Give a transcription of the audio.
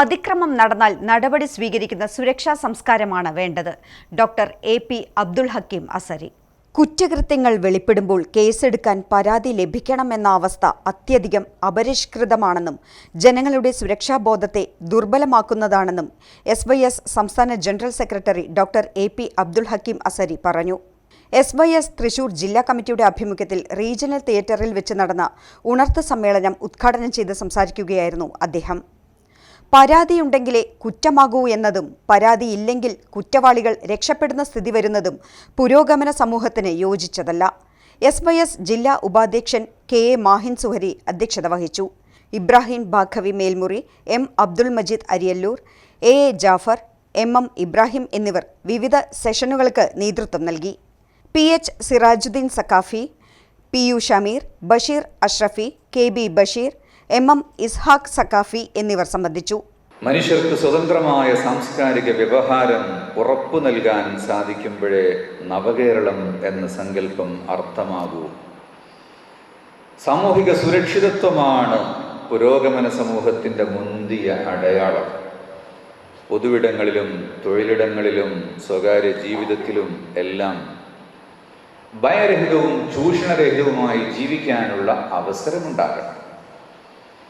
അതിക്രമം നടന്നാൽ നടപടി സ്വീകരിക്കുന്ന സുരക്ഷാ സംസ്കാരമാണ് വേണ്ടത്. Doctor AP Abdul Hakeem Azhari. കുറ്റകൃത്യങ്ങൾ വെളിപ്പെടുമ്പോൾ കേസെടുക്കാൻ പരാതി ലഭിക്കണമെന്ന അവസ്ഥ അത്യധികം അപരിഷ്കൃതമാണെന്നും ജനങ്ങളുടെ സുരക്ഷാബോധത്തെ ദുർബലമാക്കുന്നതാണെന്നും SYS സംസ്ഥാന general secretary doctor AP Abdul Hakeem Azhari പറഞ്ഞു. SYS തൃശൂർ ജില്ലാ കമ്മിറ്റിയുടെ ആഭിമുഖ്യത്തിൽ റീജിയണൽ തിയേറ്ററിൽ വെച്ച് നടന്ന ഉണർത്ത് സമ്മേളനം ഉദ്ഘാടനം ചെയ്ത് സംസാരിക്കുകയായിരുന്നു അദ്ദേഹം. പരാതിയുണ്ടെങ്കിലേ കുറ്റമാകൂ എന്നതും പരാതിയില്ലെങ്കിൽ കുറ്റവാളികൾ രക്ഷപ്പെടുന്ന സ്ഥിതി വരുന്നതും പുരോഗമന സമൂഹത്തിന് യോജിച്ചതല്ല. SYS ജില്ലാ ഉപാധ്യക്ഷൻ KA മാഹിൻ സുഹരി അധ്യക്ഷത വഹിച്ചു. Ibrahim Baqavi Melmuri, M Abdul Majeed Ariyalur, AA Jafar, MM Ibrahim എന്നിവർ വിവിധ സെഷനുകൾക്ക് നേതൃത്വം നൽകി. PH Sirajuddin Saqafi, PU Shameer, Basheer Ashrafi, KB Basheer, MM Ishaq Saqafi എന്നിവർ സംബന്ധിച്ചു. മനുഷ്യർക്ക് സ്വതന്ത്രമായ സാംസ്കാരിക വ്യവഹാരം ഉറപ്പു നൽകാൻ സാധിക്കുമ്പോഴേ നവകേരളം എന്ന സങ്കല്പം അർത്ഥമാകൂ. സാമൂഹിക സുരക്ഷിതത്വമാണ് പുരോഗമന സമൂഹത്തിൻ്റെ മുന്തിയ അടയാളം. പൊതുവിടങ്ങളിലും തൊഴിലിടങ്ങളിലും സ്വകാര്യ ജീവിതത്തിലും എല്ലാം ഭയരഹിതവും ചൂഷണരഹിതവുമായി ജീവിക്കാനുള്ള അവസരമുണ്ടാകണം.